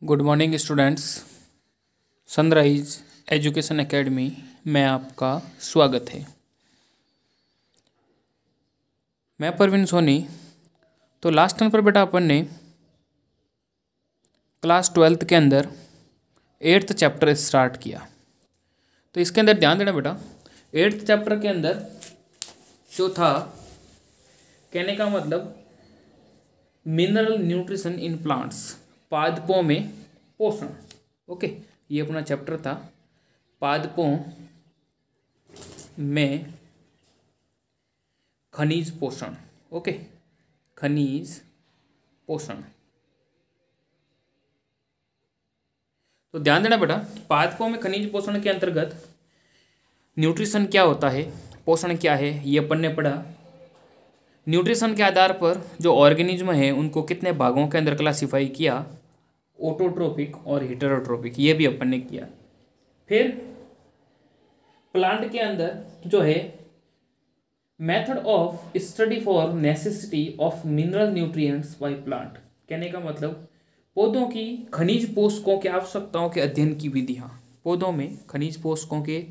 Good morning students. Sunrise education academy में आपका स्वागत है। मैं परवीन सोनी। तो लास्ट टाइम पर बेटा अपन ने क्लास 12th के अंदर 8th चैप्टर स्टार्ट किया। तो इसके अंदर ध्यान देना बेटा, 8th चैप्टर के अंदर जो था, कहने का मतलब मिनरल न्यूट्रिशन इन प्लांट्स, पादपों में पोषण। ओके, ये अपना चैप्टर था, पादपों में खनिज पोषण। ओके, खनिज पोषण। तो ध्यान देना बेटा, पादपों में खनिज पोषण के अंतर्गत न्यूट्रिशन क्या होता है, पोषण क्या है, ये अपन ने पढ़ा। न्यूट्रिशन के आधार पर जो ऑर्गेनिज्म है उनको कितने भागों के अंदर क्लासिफाई किया, ऑटोट्रोपिक और हेटेरोट्रोपिक, ये भी अपन ने किया। फिर प्लांट के अंदर जो है method of study for necessity of mineral nutrients by plant, कहने का मतलब पौधों की खनिज पोषकों की आवश्यकताओं के अध्ययन की विधियाँ। पौधों में खनिज पोषकों के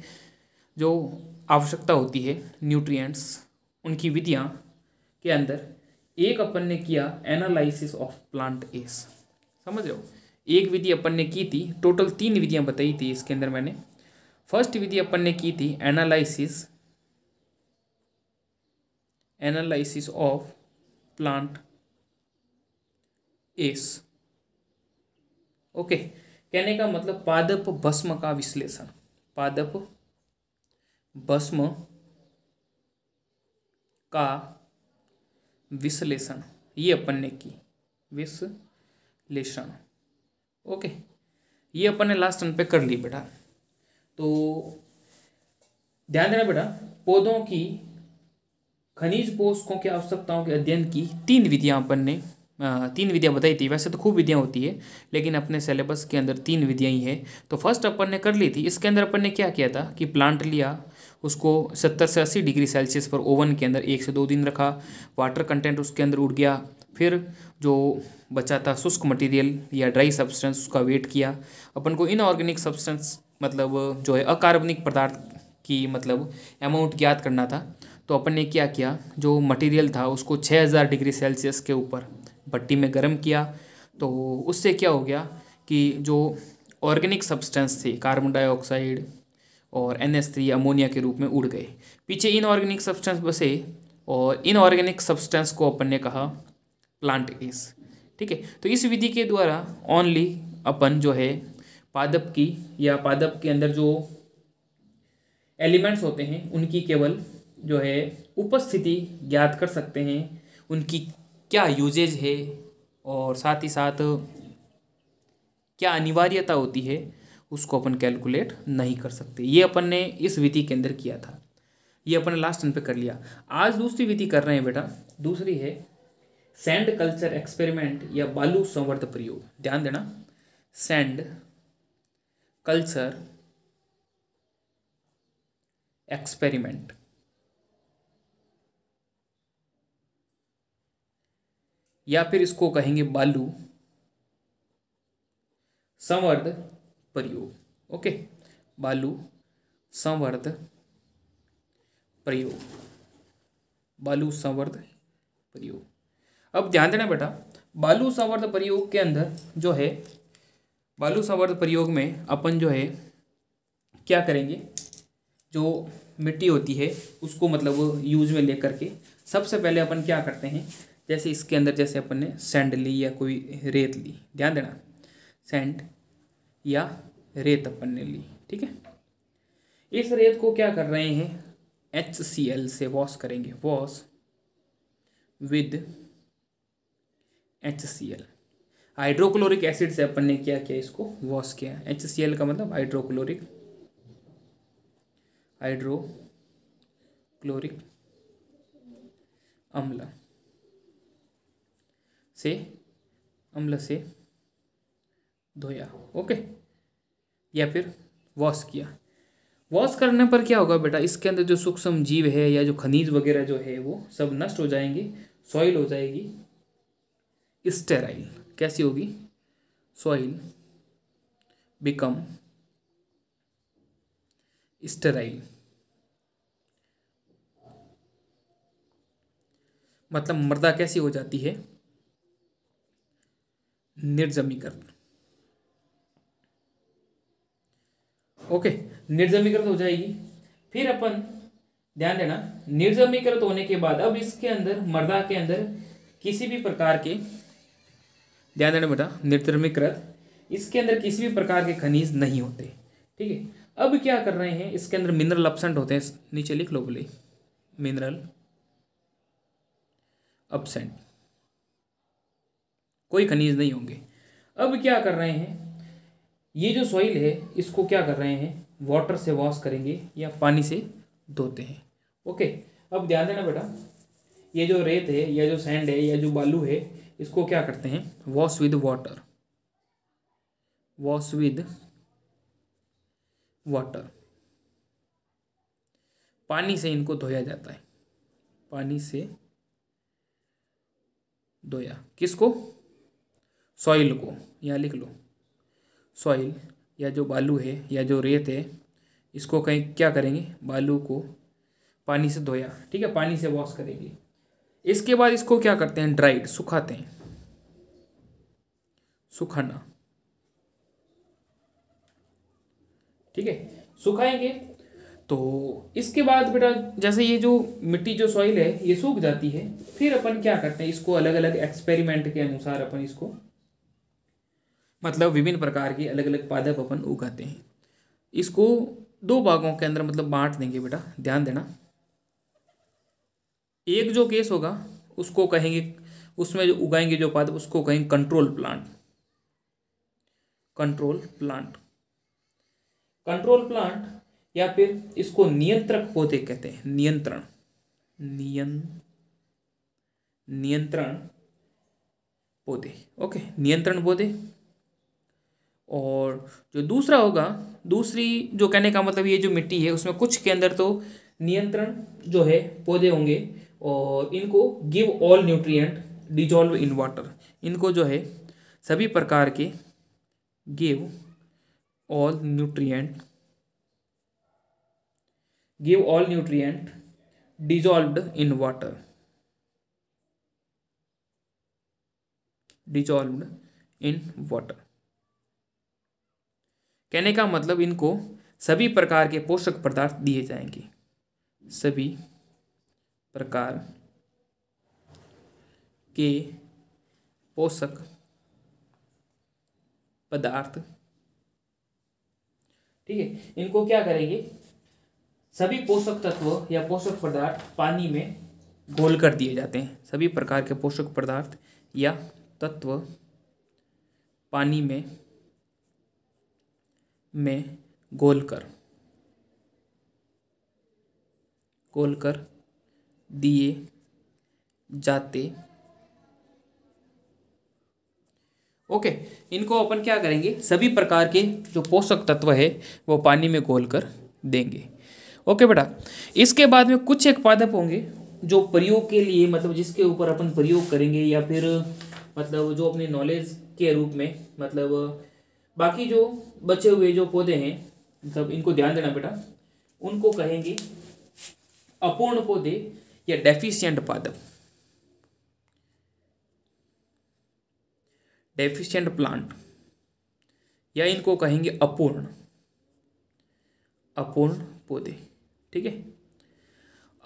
जो आवश्यकता होती है, न्यूट्रिएंट्स, उनकी विधियाँ के अंदर एक अपन ने किया एनालिसिस ऑफ प्लांट एस। समझ रहे हो, एक विधि अपन ने की थी, टोटल 3 विधियां बताई थी इसके अंदर मैंने। फर्स्ट विधि अपन ने की थी analysis of plant S. Okay, कहने का मतलब पादप भस्म का विश्लेषण, पादप भस्म का विश्लेषण, ये अपन ने की, विश्लेषण। ओके, ये अपन ने लास्ट टर्न पे कर ली बेटा। तो ध्यान देना बेटा, पौधों की खनिज पोषकों की आवश्यकताओं के अध्ययन की 3 विधियां अपन ने 3 विधियां बताई थी। वैसे तो खूब विधियां होती है, लेकिन अपने सिलेबस के अंदर 3 विधियां ही है। तो फर्स्ट अपन ने कर ली थी। इसके अंदर अपन ने क्या किया था कि प्लांट लिया, उसको 70 से 80 डिग्री सेल्सियस पर ओवन के अंदर 1 से 2 दिन रखा, वाटर कंटेंट उसके अंदर उड़ गया। फिर जो बचा था शुष्क मटेरियल या ड्राई सब्सटेंस, उसका वेट किया। अपन को इनऑर्गेनिक सब्सटेंस मतलब जो है अकार्बनिक पदार्थ की मतलब अमाउंट ज्ञात करना था। तो अपन ने क्या किया, जो मटेरियल था उसको 6000 डिग्री सेल्सियस के ऊपर भट्टी में गर्म किया। तो उससे क्या हो गया कि जो ऑर्गेनिक सब्सटेंस थे, कार्बन डाइऑक्साइड और NH3 अमोनिया के रूप में उड़ गए। पीछे इनऑर्गेनिक सब्सटेंस बसे और इनऑर्गेनिक सब्सटेंस को अपन ने कहा प्लांट एस। ठीक है, तो इस विधि के द्वारा ओनली अपन जो है पादप की या पादप के अंदर जो एलिमेंट्स होते हैं उनकी केवल जो है उपस्थिति ज्ञात कर सकते हैं, उनकी क्या यूजेज है और साथ ही साथ क्या अनिवार्यता होती है उसको अपन कैलकुलेट नहीं कर सकते। ये अपन ने इस विधि के अंदर किया था, ये अपन ने लास्ट टाइम पे कर लिया। आज दूसरी विधि कर रहे हैं बेटा, दूसरी है सैंड कल्चर एक्सपेरिमेंट या बालू संवर्ध प्रयोग। ध्यान देना, सैंड कल्चर एक्सपेरिमेंट या फिर इसको कहेंगे बालू संवर्ध प्रयोग। ओके, बालू संवर्ध प्रयोग, बालू संवर्ध प्रयोग। अब ध्यान देना बेटा, बालू संवर्ध प्रयोग के अंदर जो है, बालू संवर्ध प्रयोग में अपन जो है क्या करेंगे, जो मिट्टी होती है उसको मतलब यूज में लेकर के सबसे पहले अपन क्या करते हैं, जैसे इसके अंदर जैसे अपन ने सैंड ली या कोई रेत ली, ध्यान देना सैंड या रेत अपन ने ली। ठीक है, इस रेत को क्या कर रहे हैं, HCl से वॉश करेंगे, wash with HCl, hydrochloric acid से अपन ने क्या किया, इसको वॉश किया। HCl का मतलब हाइड्रोक्लोरिक अम्ल से धोया। ओके, या फिर वॉश किया। वॉश करने पर क्या होगा बेटा, इसके अंदर जो सूक्ष्म जीव है या जो खनिज वगैरह जो है वो सब नष्ट हो जाएंगे, सॉइल हो जाएगी स्टेराइल। कैसी होगी, सॉइल बिकम स्टेराइल, मतलब मृदा कैसी हो जाती है, निर्जमीकृत। ओके, निर्जमीकृत हो जाएगी। फिर अपन ध्यान देना, निर्जमीकृत होने के बाद अब इसके अंदर, मृदा के अंदर किसी भी प्रकार के, ध्यान देना बेटा, निर्जमीकृत, इसके अंदर किसी भी प्रकार के खनिज नहीं होते। ठीक है, अब क्या कर रहे हैं, इसके अंदर मिनरल अपसेंट होते हैं, नीचे लिख लो बोले, मिनरल अपसेंट, कोई खनिज नहीं होंगे। अब क्या कर रहे हैं, ये जो सॉइल है इसको क्या कर रहे हैं, वाटर से वॉश करेंगे या पानी से धोते हैं। ओके, अब ध्यान देना बेटा, ये जो रेत है या जो सैंड है या जो बालू है, इसको क्या करते हैं, wash with water, wash with water, पानी से इनको धोया जाता है, पानी से धोया, किसको, सॉइल को, यहाँ लिख लो, सॉइल या जो बालू है या जो रेत है, इसको कहीं क्या करेंगे, बालू को पानी से धोया, ठीक है, पानी से वॉश करेंगे। इसके बाद इसको क्या करते हैं, ड्राइड, सुखाते हैं, सुखाना, ठीक है, सुखाएंगे। तो इसके बाद बेटा जैसे ये जो मिट्टी, जो सॉइल है, ये सूख जाती है, फिर अपन क्या करते हैं, इसको अलग अलग एक्सपेरिमेंट के अनुसार अपन इसको, मतलब विभिन्न प्रकार के अलग अलग पादप अपन उगाते हैं। इसको दो भागों के अंदर मतलब बांट देंगे बेटा, ध्यान देना। एक जो केस होगा उसको कहेंगे, उसमें जो उगाएंगे जो पादप, उसको कहेंगे control plant, control plant, control plant, या फिर इसको नियंत्रक पौधे कहते हैं, नियंत्रण, नियंत्रण पौधे। ओके, नियंत्रण पौधे। और जो दूसरा होगा, दूसरी जो कहने का मतलब, ये जो मिट्टी है उसमें कुछ के अंदर तो नियंत्रण जो है पौधे होंगे, और इनको give all nutrient dissolve in water, इनको जो है सभी प्रकार के give all nutrient, give all nutrient dissolved in water, dissolved in water, कहने का मतलब इनको सभी प्रकार के पोषक पदार्थ दिए जाएंगे, सभी प्रकार के पोषक पदार्थ, ठीक है, इनको क्या करेंगे, सभी पोषक तत्व या पोषक पदार्थ पानी में घोल कर दिए जाते हैं, सभी प्रकार के पोषक पदार्थ या तत्व पानी में घोल कर दिए जाते। ओके, इनको अपन क्या करेंगे, सभी प्रकार के जो पोषक तत्व है वो पानी में घोल कर देंगे। ओके बेटा, इसके बाद में कुछ एक पादप होंगे जो प्रयोग के लिए, मतलब जिसके ऊपर अपन प्रयोग करेंगे, या फिर मतलब जो अपनी नॉलेज के रूप में, मतलब बाकी जो बचे हुए जो पौधे हैं, मतलब इनको ध्यान देना बेटा, उनको कहेंगे अपूर्ण पौधे या डेफिशिएंट पादप, डेफिशिएंट प्लांट, या इनको कहेंगे अपूर्ण पौधे। ठीक है,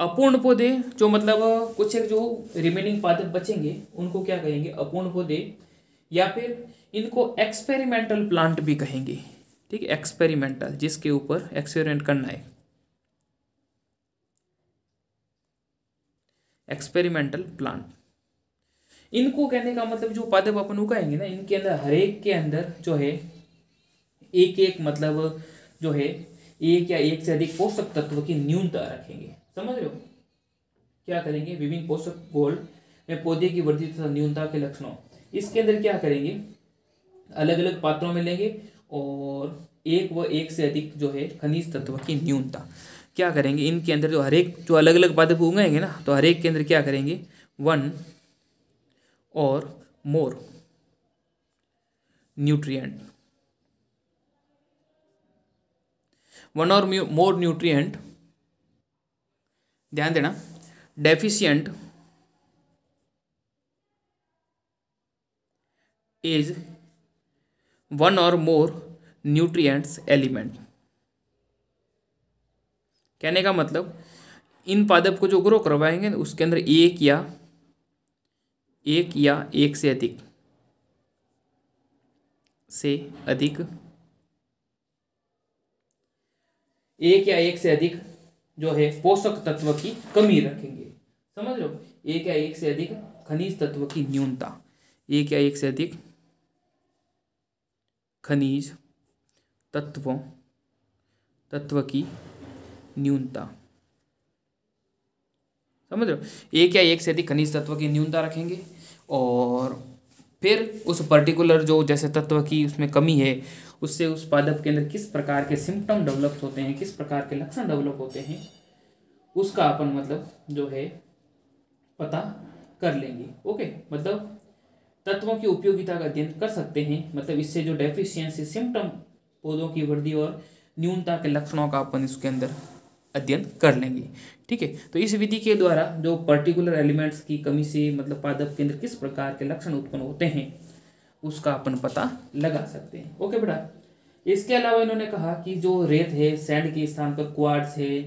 अपूर्ण पौधे जो मतलब कुछ एक जो रिमेनिंग पादप बचेंगे उनको क्या कहेंगे, अपूर्ण पौधे, या फिर इनको एक्सपेरिमेंटल प्लांट भी कहेंगे। ठीक है, एक्सपेरिमेंटल, जिसके ऊपर एक्सपेरिमेंट करना है, एक्सपेरिमेंटल प्लांट। इनको कहने का मतलब जो पादप अपन उगाएंगे ना, इनके अंदर हर एक के अंदर जो है एक एक मतलब जो है एक या एक से अधिक पोषक तत्व की न्यूनता रखेंगे। समझ रहे हो, क्या करेंगे, विभिन्न पोषक घोल में पौधे की वृद्धि तथा न्यूनता के लक्षणों, इसके अंदर क्या करेंगे, अलग अलग पात्रों में लेंगे, और एक व एक से अधिक जो है खनिज तत्व की न्यूनता क्या करेंगे, इनके अंदर जो हर एक जो अलग अलग पादप उगाएंगे ना, तो हर एक के अंदर क्या करेंगे, 1 और मोर न्यूट्रिएंट वन और मोर न्यूट्रिएंट, ध्यान देना, डेफिशिएंट इज वन और मोर न्यूट्रिएंट्स एलिमेंट। कहने का मतलब इन पादप को जो ग्रो करवाएंगे उसके अंदर एक या एक से अधिक जो है पोषक तत्व की कमी रखेंगे। समझ लो, एक या एक से अधिक खनिज तत्व की न्यूनता, एक या एक से अधिक खनिज तत्व की न्यूनता, समझ लो, एक या एक से अधिक खनिज तत्व की न्यूनता रखेंगे। और फिर उस पर्टिकुलर जो जैसे तत्व की उसमें कमी है उससे उस पादप के अंदर किस प्रकार के सिम्टम डेवलप होते हैं, किस प्रकार के लक्षण डेवलप होते हैं, उसका अपन मतलब जो है पता कर लेंगे। ओके, मतलब तत्वों की उपयोगिता का अध्ययन कर सकते हैं, मतलब इससे जो डेफिशिएंसी सिम्टम, पौधों की वृद्धि और न्यूनता के लक्षणों का अपन इसके अंदर अध्ययन कर लेंगे। ठीक है, तो इस विधि के द्वारा जो पर्टिकुलर एलिमेंट्स की कमी से मतलब पादप के अंदर किस प्रकार के लक्षण उत्पन्न होते हैं उसका अपन पता लगा सकते हैं। ओके बेटा, इसके अलावा इन्होंने कहा कि जो रेत है, सैंड के स्थान पर क्वार्ट्ज है,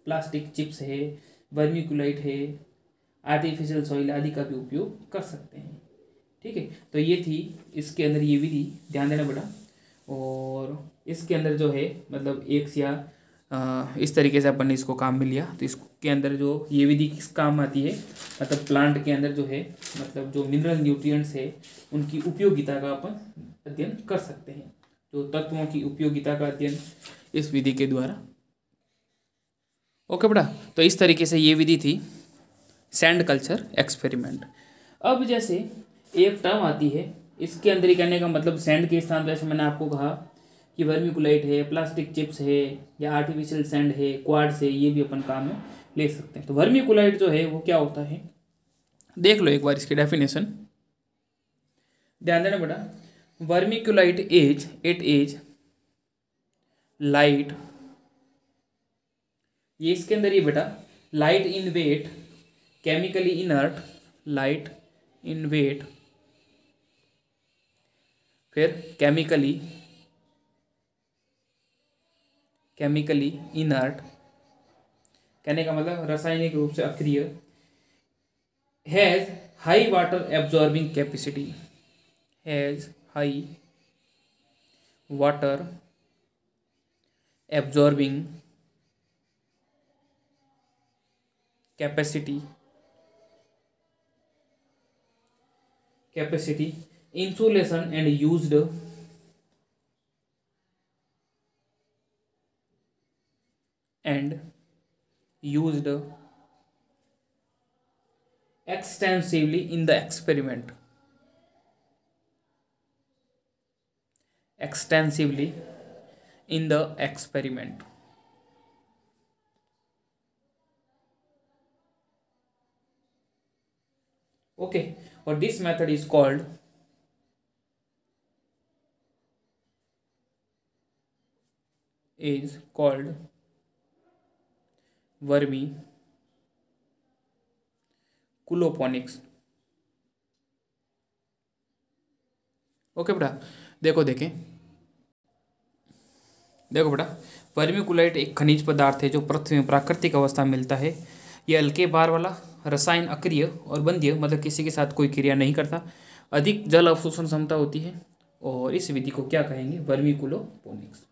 प्लास्टिक चिप्स है, वर्मिकुलाइट है, आर्टिफिशियल सॉइल आदि का भी उपयोग कर सकते हैं। ठीक है, तो ये थी इसके अंदर ये विधि, ध्यान देना बेटा। और इसके अंदर जो है मतलब एक या इस तरीके से अपन ने इसको काम में लिया, तो इसके अंदर जो ये विधि किस काम आती है, मतलब प्लांट के अंदर जो है मतलब जो मिनरल न्यूट्रिएंट्स है उनकी उपयोगिता का अपन अध्ययन कर सकते हैं, जो तत्वों की उपयोगिता का अध्ययन इस विधि के द्वारा। ओके बेटा, तो इस तरीके से ये विधि थी सैंड कल्चर एक्सपेरिमेंट। अब जैसे एक टर्म आती है, इसके अंदर ही कहने का मतलब सैंड के स्थान पर जैसे मैंने आपको कहा कि वर्मिकुलाइट है, प्लास्टिक चिप्स है या आर्टिफिशियल सैंड है, क्वार्ट्ज है, ये भी अपन काम में ले सकते हैं। तो वर्मिकुलाइट जो है वो क्या होता है, देख लो एक बार इसकी डेफिनेशन, ध्यान देना बेटा। वर्मिकुलाइट इज लाइट, ये इसके अंदर ही बेटा light in weight, chemically inert, light in weight, फिर केमिकली इनर्ट, कहने का मतलब रासायनिक रूप से अक्रिय, has high water absorbing capacity, has high water absorbing capacity, insulation and used extensively in the experiment, okay, or this method is called vermiculoponics. Okay बेटा, देखो बेटा, वर्मिकुलाइट एक खनिज पदार्थ है जो पृथ्वी में प्राकृतिक अवस्था में मिलता है। यह हल्के भार वाला, रसायन अक्रिय और बंध्य, मतलब किसी के साथ कोई क्रिया नहीं करता, अधिक जल अवशोषण क्षमता होती है, और इस विधि को क्या कहेंगे, वर्मिकुलोपोनिक्स।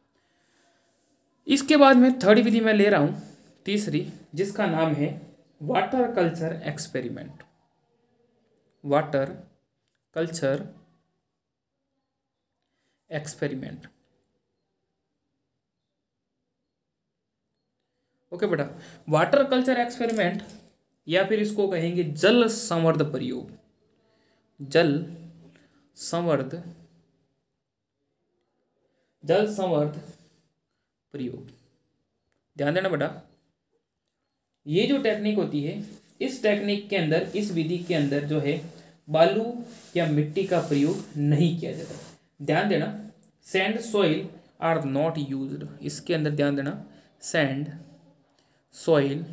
इसके बाद में थर्ड विधि मैं ले रहा हूं, तीसरी, जिसका नाम है water culture experiment. Water culture experiment. Okay बेटा, वाटर कल्चर एक्सपेरिमेंट या फिर इसको कहेंगे जल संवर्ध प्रयोग, जल संवर्ध प्रयोग। ध्यान देना बेटा, ये जो टेक्निक होती है, इस टेक्निक के अंदर, इस विधि के अंदर जो है बालू या मिट्टी का प्रयोग नहीं किया जाता। ध्यान देना, sand, soil are not used, इसके अंदर ध्यान देना, sand, soil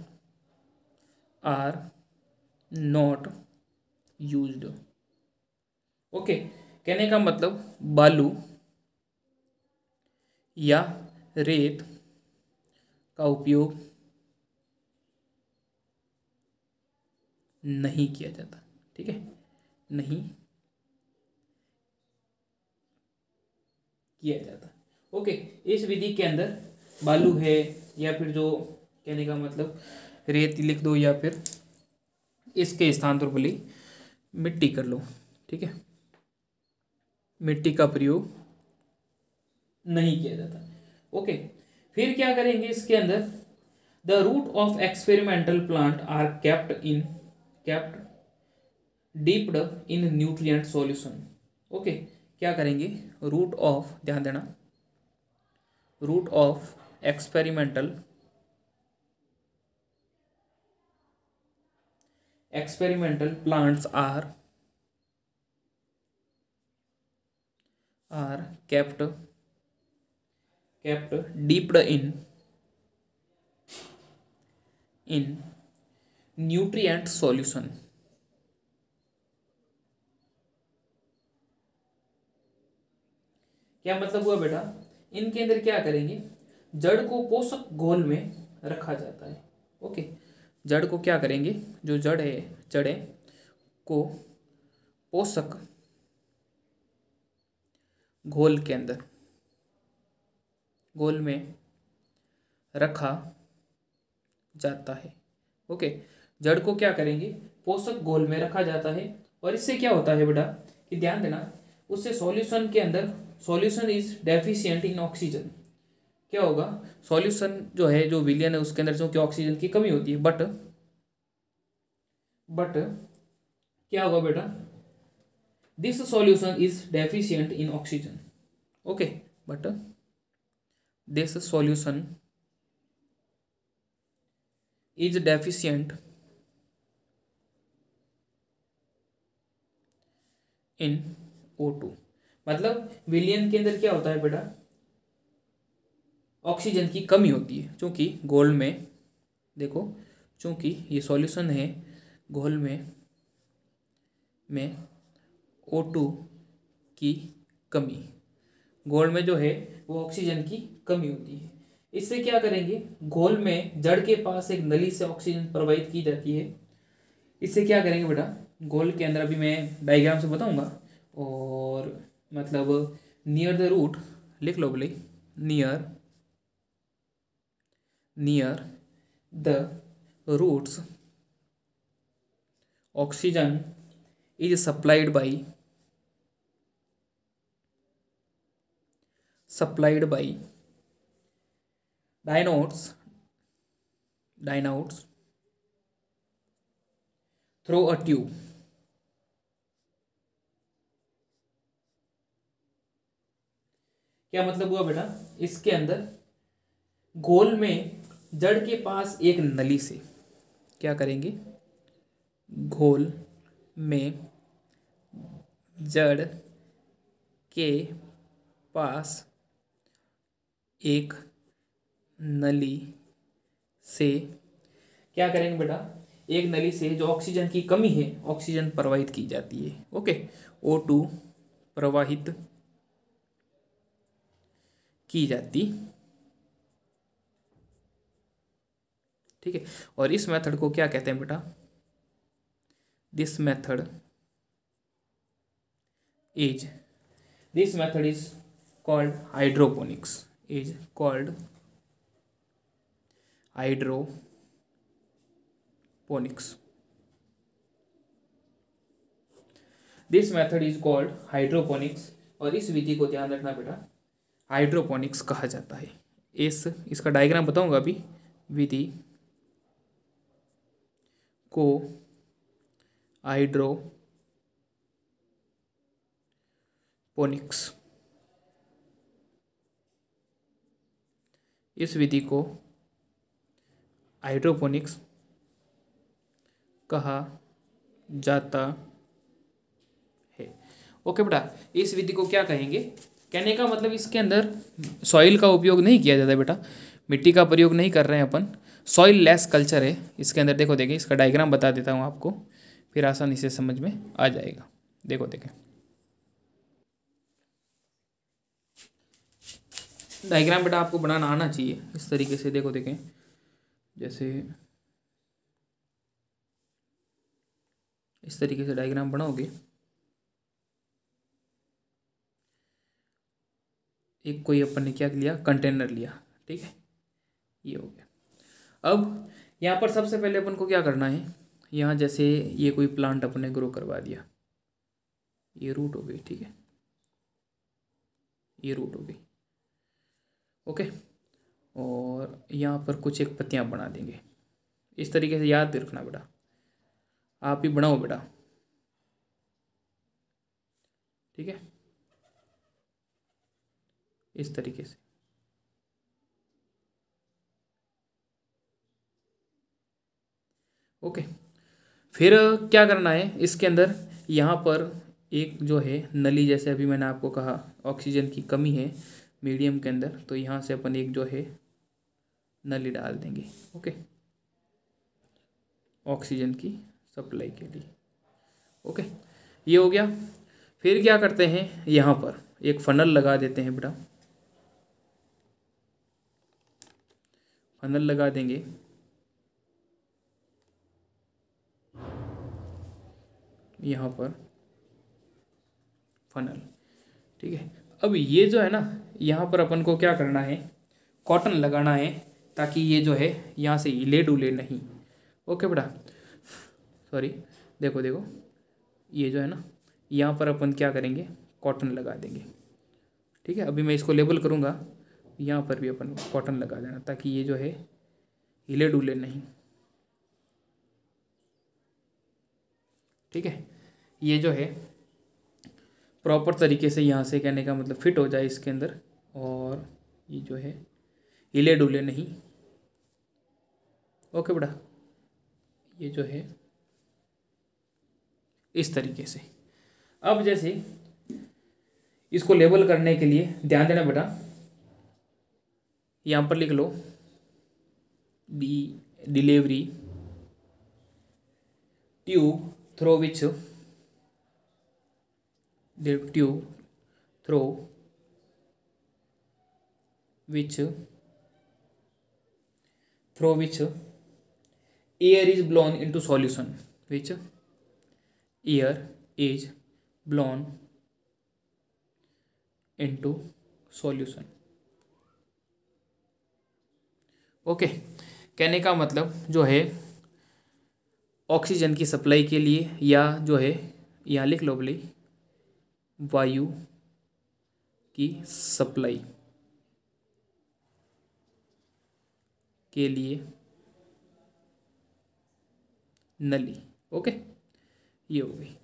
are not used. Okay, कहने का मतलब बालू या रेत का उपयोग नहीं किया जाता। ठीक है, नहीं किया जाता। ओके, इस विधि के अंदर बालू है या फिर जो कहने का मतलब रेत लिख दो या फिर इसके स्थान पर बोली मिट्टी कर लो। ठीक है, मिट्टी का प्रयोग नहीं किया जाता। ओके, फिर क्या करेंगे इसके अंदर, the root of experimental plant are kept dipped in nutrient solution. Okay, क्या करेंगे, रूट ऑफ, ध्यान देना, root of experimental plants are kept deeped in nutrient solution। क्या मतलब हुआ बेटा, इनके अंदर क्या करेंगे, जड़ को पोषक घोल में रखा जाता है। ओके, जड़ को क्या करेंगे, जो जड़ें को पोषक घोल के अंदर, घोल में रखा जाता है। ओके, जड़ को क्या करेंगे, पोषक घोल में रखा जाता है। और इससे क्या होता है बेटा कि ध्यान देना, उससे सॉल्यूशन के अंदर, solution is deficient in oxygen. क्या होगा, सॉल्यूशन जो है, जो विलियन है, उसके अंदर जो कि ऑक्सीजन की कमी होती है, बट क्या होगा बेटा, this solution is deficient in oxygen. Okay, but this solution is deficient in O2। मतलब विलियन के अंदर क्या होता है बेटा, ऑक्सीजन की कमी होती है, क्योंकि घोल में देखो, चूंकि ये सॉल्यूशन है, घोल में O2 की कमी, घोल में जो है वो ऑक्सीजन की कमी होती है। इससे क्या करेंगे, घोल में जड़ के पास एक नली से ऑक्सीजन प्रवाहित की जाती है। इससे क्या करेंगे बेटा, घोल के अंदर, अभी मैं डायग्राम से बताऊंगा, और मतलब नियर द रूट लिख लो बोले, near the roots oxygen is supplied by dynodes through a tube। क्या मतलब हुआ बेटा, इसके अंदर घोल में जड़ के पास एक नली से क्या करेंगे, घोल में जड़ के पास एक नली से क्या करेंगे बेटा, एक नली से जो ऑक्सीजन की कमी है, ऑक्सीजन प्रवाहित की जाती है। ओके, O2 प्रवाहित की जाती। ठीक है, और इस मेथड को क्या कहते हैं बेटा, this method is called hydroponics, is called hydroponics। This method is called hydroponics, और इस विधि को ध्यान रखना बेटा, हाइड्रोपोनिक्स कहा जाता है। इसका डायग्राम बताऊंगा अभी। विधि को हाइड्रोपोनिक्स, इस विधि को हाइड्रोपोनिक्स कहा जाता है। ओके बेटा, इस विधि को क्या कहेंगे, कहने का मतलब इसके अंदर सॉइल का उपयोग नहीं किया जाता बेटा, मिट्टी का प्रयोग नहीं कर रहे हैं अपन, सॉइल लेस कल्चर है इसके अंदर। देखो देखिए इसका डायग्राम बता देता हूँ आपको, फिर आसानी से समझ में आ जाएगा। देखो देखें डायग्राम बेटा आपको बनाना आना चाहिए इस तरीके से। देखो देखें जैसे इस तरीके से डायग्राम बनाओगे, एक कोई अपन ने क्या लिया, कंटेनर लिया, ठीक है, ये हो गया। अब यहाँ पर सबसे पहले अपन को क्या करना है, यहाँ जैसे ये कोई प्लांट अपने ग्रो करवा दिया, ये रूट हो गई, ठीक है, ये रूट हो गई, ओके। और यहाँ पर कुछ एक पत्तियाँ बना देंगे इस तरीके से, याद रखना बेटा, आप ही बनाओ बेटा, ठीक है, इस तरीके से। ओके, फिर क्या करना है इसके अंदर, यहाँ पर एक जो है नली, जैसे अभी मैंने आपको कहा ऑक्सीजन की कमी है मीडियम के अंदर, तो यहाँ से अपन एक जो है नली डाल देंगे, ओके, ऑक्सीजन की सप्लाई के लिए, ओके, ये हो गया। फिर क्या करते हैं, यहाँ पर एक फनल लगा देते हैं बेटा, फनल लगा देंगे, यहाँ पर फनल, ठीक है। अब ये जो है ना, यहाँ पर अपन को क्या करना है, कॉटन लगाना है, ताकि ये जो है यहाँ से हिले डुले नहीं, ओके बेटा, सॉरी, देखो देखो ये जो है ना, यहाँ पर अपन क्या करेंगे, कॉटन लगा देंगे, ठीक है। अभी मैं इसको लेबल करूँगा, यहाँ पर भी अपन कॉटन लगा देना, ताकि ये जो है हिले डुले नहीं, ठीक है। ये जो है प्रॉपर तरीके से यहाँ से, कहने का मतलब फिट हो जाए इसके अंदर, और ये जो है हिले डुले नहीं, ओके बेटा, ये जो है इस तरीके से। अब जैसे इसको लेबल करने के लिए ध्यान देना बेटा, यहाँ पर लिख लो delivery tube through which tube through which air is blown into solution, which air is blown into solution, okay. कहने का मतलब जो है ऑक्सीजन की सप्लाई के लिए, या जो है यहाँ लिख लो बोली वायु की सप्लाई के लिए नली, ओके, ये हो गई।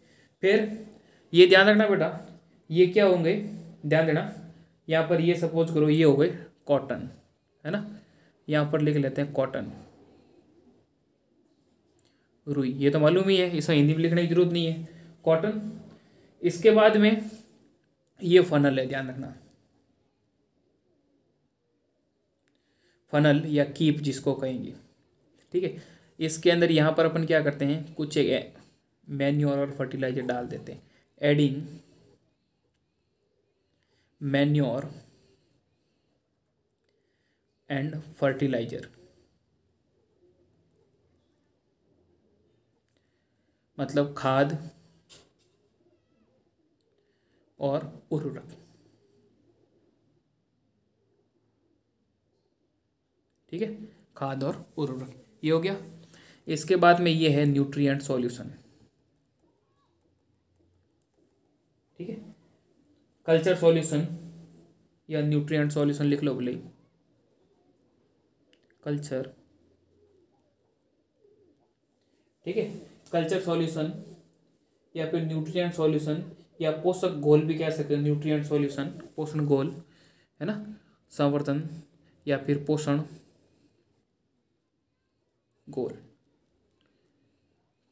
फिर ये ध्यान रखना बेटा, ये क्या होंगे, ध्यान देना, यहाँ पर ये सपोज करो ये हो गए कॉटन, है ना, यहाँ पर लिख लेते हैं कॉटन, रुई, ये तो मालूम ही है, इसमें हिंदी में लिखने की जरूरत नहीं है, कॉटन। इसके बाद में ये फनल है, ध्यान रखना, फनल या कीप जिसको कहेंगे, ठीक है। इसके अंदर यहाँ पर अपन क्या करते हैं, कुछ एक मैन्योर और फर्टिलाइजर डाल देते हैं, एडिंग मैन्योर एंड फर्टिलाइजर, मतलब खाद और उर्वरक, ठीक है, खाद और उर्वरक, ये हो गया। इसके बाद में ये है न्यूट्रिएंट सॉल्यूशन, ठीक है, कल्चर सॉल्यूशन या न्यूट्रिएंट सॉल्यूशन लिख लो भले, कल्चर, ठीक है, कल्चर सॉल्यूशन या फिर न्यूट्रिएंट सॉल्यूशन, या पोषक घोल भी कह सकते हैं, न्यूट्रिएंट सॉल्यूशन, पोषण घोल, है ना, संवर्धन या फिर पोषण घोल,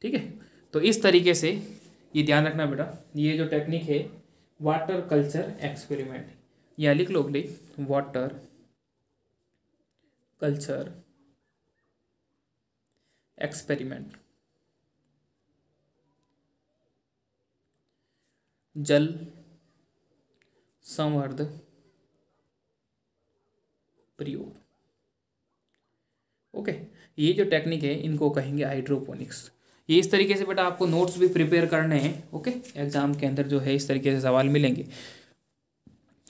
ठीक है। तो इस तरीके से ये ध्यान रखना बेटा, ये जो टेक्निक है वाटर कल्चर एक्सपेरिमेंट, या लिख लो अगले, वाटर कल्चर एक्सपेरिमेंट, जल संवर्ध प्रयोग। ओके, ये जो टेक्निक है इनको कहेंगे हाइड्रोपोनिक्स। ये इस तरीके से बेटा आपको नोट्स भी प्रिपेयर करने हैं। ओके, एग्जाम के अंदर जो है इस तरीके से सवाल मिलेंगे,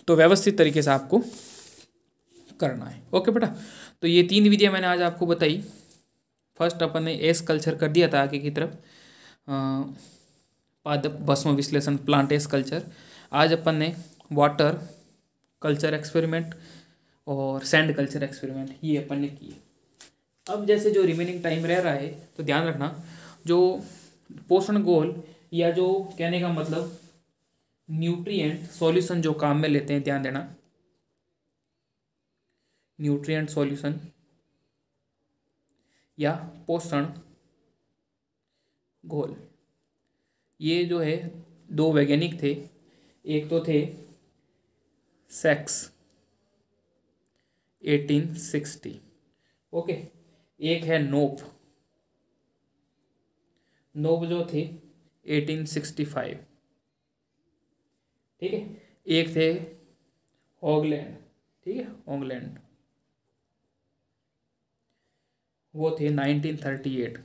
तो व्यवस्थित तरीके से आपको करना है। ओके बेटा, तो ये 3 विधियां मैंने आज आपको बताई। फर्स्ट अपन ने एस कल्चर कर दिया था आगे की तरफ, पादप भस्म विश्लेषण प्लांट एस कल्चर। आज अपन ने वाटर कल्चर एक्सपेरिमेंट और सैंड कल्चर एक्सपेरिमेंट ये अपन ने किए। अब जैसे जो रिमेनिंग टाइम रह रहा है तो ध्यान रखना, जो पोषण गोल या जो कहने का मतलब न्यूट्रिएंट सॉल्यूशन जो काम में लेते हैं, ध्यान देना, न्यूट्रिएंट सॉल्यूशन या पोषण घोल, ये जो है 2 वैज्ञानिक थे। एक तो थे सैक्स 1860, ओके, एक है नोप जो थे 1865, ठीक है। एक थे होगलैंड, ठीक है, होगलैंड, वो थे 1938,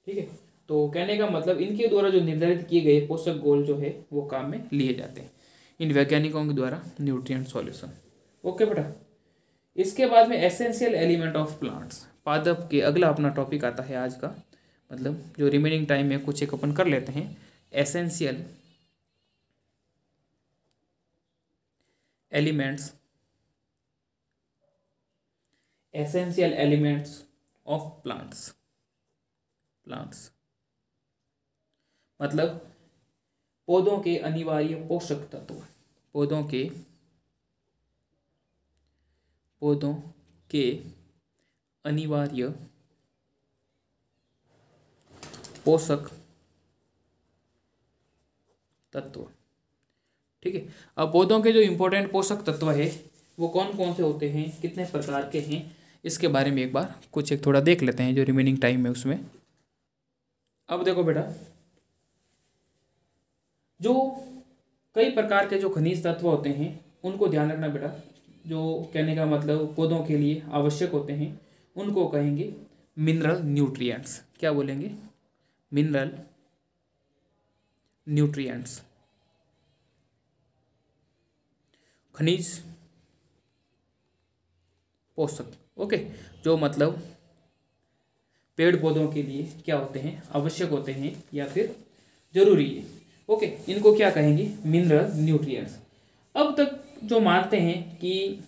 ठीक है। तो कहने का मतलब इनके द्वारा जो निर्धारित किए गए पोषक गोल जो है वो काम में लिए जाते हैं इन वैज्ञानिकों के द्वारा, न्यूट्रिएंट सॉल्यूशन। ओके बेटा, इसके बाद में एसेंशियल एलिमेंट ऑफ प्लांट्स, पादप के अगला अपना टॉपिक आता है आज का, मतलब जो रिमेनिंग टाइम में कुछ एक अपन कर लेते हैं। Essential elements, essential elements of plants, plants मतलब पौधों के अनिवार्य पोषक तत्व, पौधों के अनिवार्य पोषक तत्व, ठीक है। अब पौधों के जो इंपॉर्टेंट पोषक तत्व है वो कौन कौन से होते हैं, कितने प्रकार के हैं, इसके बारे में एक बार कुछ एक थोड़ा देख लेते हैं जो रिमेनिंग टाइम है उसमें। अब देखो बेटा, जो कई प्रकार के जो खनिज तत्व होते हैं उनको ध्यान रखना बेटा, जो कहने का मतलब पौधों के लिए आवश्यक होते हैं उनको कहेंगे मिनरल न्यूट्रिएंट्स। क्या बोलेंगे? मिनरल न्यूट्रिएंट्स, खनिज पोषक। ओके, जो मतलब पेड़ पौधों के लिए क्या होते हैं, आवश्यक होते हैं या फिर जरूरी है। ओके, इनको क्या कहेंगे? Mineral nutrients. अब तक जो मानते हैं कि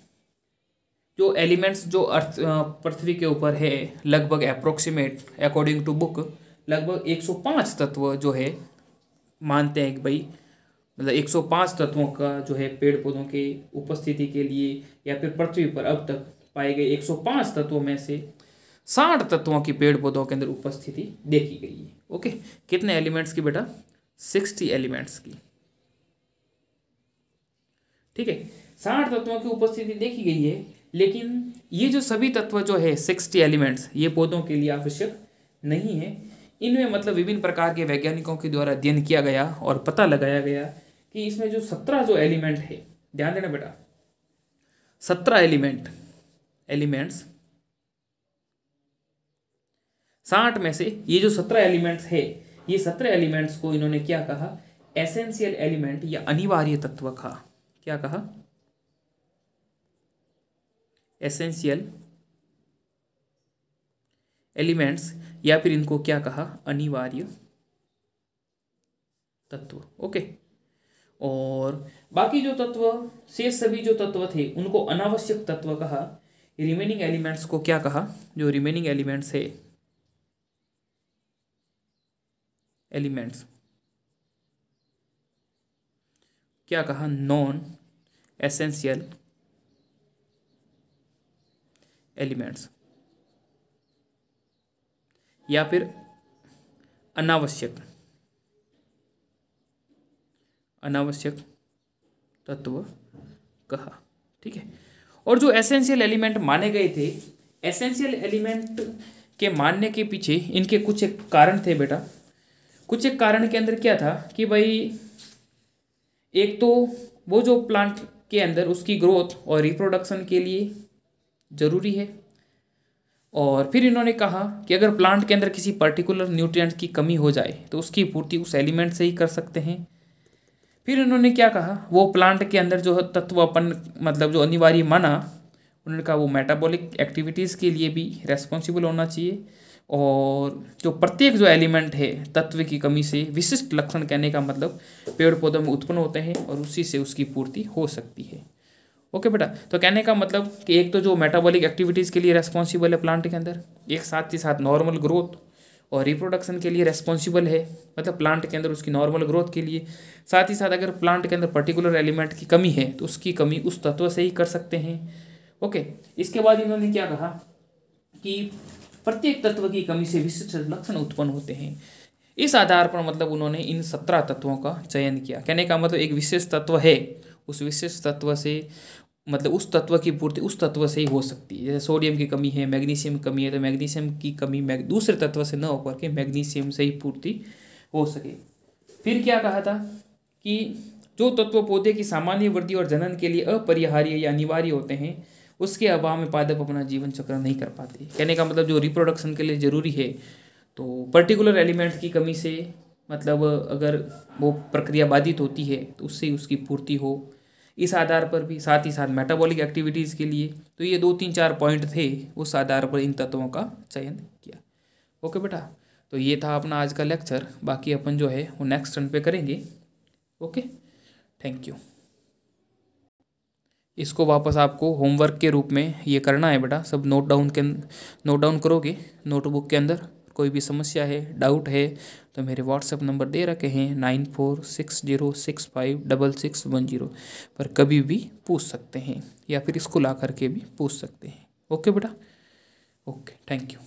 जो एलिमेंट्स जो अर्थ पृथ्वी के ऊपर है लगभग अप्रोक्सीमेट अकॉर्डिंग टू बुक लगभग 105 तत्व जो है मानते हैं कि भाई मतलब 105 तत्वों का जो है पेड़ पौधों के उपस्थिति के लिए या फिर पृथ्वी पर अब तक पाए गए 105 तत्वों में से 60 तत्वों की पेड़ पौधों के अंदर उपस्थिति देखी गई है। ओके, कितने एलिमेंट्स की बेटा? 60 एलिमेंट्स की, ठीक है। 60 तत्वों की उपस्थिति देखी गई है, लेकिन ये जो सभी तत्व जो है 60 एलिमेंट्स ये पौधों के लिए आवश्यक नहीं है। इनमें मतलब विभिन्न प्रकार के वैज्ञानिकों के द्वारा अध्ययन किया गया और पता लगाया गया कि इसमें जो 17 जो एलिमेंट है, ध्यान देना बेटा, 17 एलिमेंट्स 60 में से ये जो 17 एलिमेंट्स है, ये 17 एलिमेंट्स को इन्होंने क्या कहा? एसेंशियल एलिमेंट या अनिवार्य तत्व कहा। क्या कहा? एसेंशियल एलिमेंट्स या फिर इनको क्या कहा? अनिवार्य तत्व। ओके, और बाकी जो तत्व शेष सभी जो तत्व थे उनको अनावश्यक तत्व कहा। रिमेनिंग एलिमेंट्स को क्या कहा? जो रिमेनिंग एलिमेंट्स है, एलिमेंट्स क्या कहा? नॉन एसेंशियल एलिमेंट्स या फिर अनावश्यक तत्व कहा। ठीक है। और जो एसेंशियल एलिमेंट माने गए थे, एसेंशियल एलिमेंट के मानने के पीछे इनके कुछ एक कारण थे बेटा। कुछ एक कारण के अंदर क्या था कि भाई एक तो वो जो प्लांट के अंदर उसकी ग्रोथ और रिप्रोडक्शन के लिए ज़रूरी है, और फिर इन्होंने कहा कि अगर प्लांट के अंदर किसी पर्टिकुलर न्यूट्रिएंट की कमी हो जाए तो उसकी पूर्ति उस एलिमेंट से ही कर सकते हैं। फिर इन्होंने क्या कहा, वो प्लांट के अंदर जो तत्व अपन मतलब जो अनिवार्य माना, उन्होंने कहा वो मेटाबॉलिक एक्टिविटीज़ के लिए भी रेस्पॉन्सिबल होना चाहिए, और जो प्रत्येक जो एलिमेंट है तत्व की कमी से विशिष्ट लक्षण, कहने का मतलब पेड़ पौधों में उत्पन्न होते हैं और उसी से उसकी पूर्ति हो सकती है। ओके बेटा, तो कहने का मतलब कि एक तो जो मेटाबॉलिक एक्टिविटीज़ के लिए रेस्पॉन्सिबल है प्लांट के अंदर, एक साथ ही साथ नॉर्मल ग्रोथ और रिप्रोडक्शन के लिए रेस्पॉन्सिबल है, मतलब प्लांट के अंदर उसकी नॉर्मल ग्रोथ के लिए। साथ ही साथ अगर प्लांट के अंदर पर्टिकुलर एलिमेंट की कमी है तो उसकी कमी उस तत्व से ही कर सकते हैं। ओके, इसके बाद इन्होंने क्या कहा कि प्रत्येक तत्व की कमी से विशिष्ट लक्षण उत्पन्न होते हैं। इस आधार पर मतलब उन्होंने इन 17 तत्वों का चयन किया। कहने का मतलब एक विशेष तत्व है, उस विशेष तत्व से मतलब उस तत्व की पूर्ति उस तत्व से ही हो सकती है। जैसे सोडियम की कमी है, मैग्नीशियम की कमी है, तो मैग्नीशियम की कमी दूसरे तत्व से न होकर के मैग्नीशियम से ही पूर्ति हो सके। फिर क्या कहा था कि जो तत्व पौधे की सामान्य वृद्धि और जनन के लिए अपरिहार्य या अनिवार्य होते हैं, उसके अभाव में पादप अपना जीवन चक्र नहीं कर पाते। कहने का मतलब जो रिप्रोडक्शन के लिए ज़रूरी है, तो पर्टिकुलर एलिमेंट की कमी से मतलब अगर वो प्रक्रिया बाधित होती है तो उससे ही उसकी पूर्ति हो। इस आधार पर भी साथ ही साथ मेटाबॉलिक एक्टिविटीज़ के लिए, तो ये 2-3-4 पॉइंट थे, उस आधार पर इन तत्वों का चयन किया। ओके बेटा, तो ये था अपना आज का लेक्चर। बाकी अपन जो है वो नेक्स्ट टर्न पे करेंगे। Okay, thank you. इसको वापस आपको होमवर्क के रूप में ये करना है बेटा, सब नोट डाउन करोगे नोटबुक के अंदर। कोई भी समस्या है, डाउट है, तो मेरे व्हाट्सएप नंबर दे रखे हैं 9460656610 पर कभी भी पूछ सकते हैं, या फिर स्कूल आकर के भी पूछ सकते हैं। ओके बेटा, ओके, थैंक यू।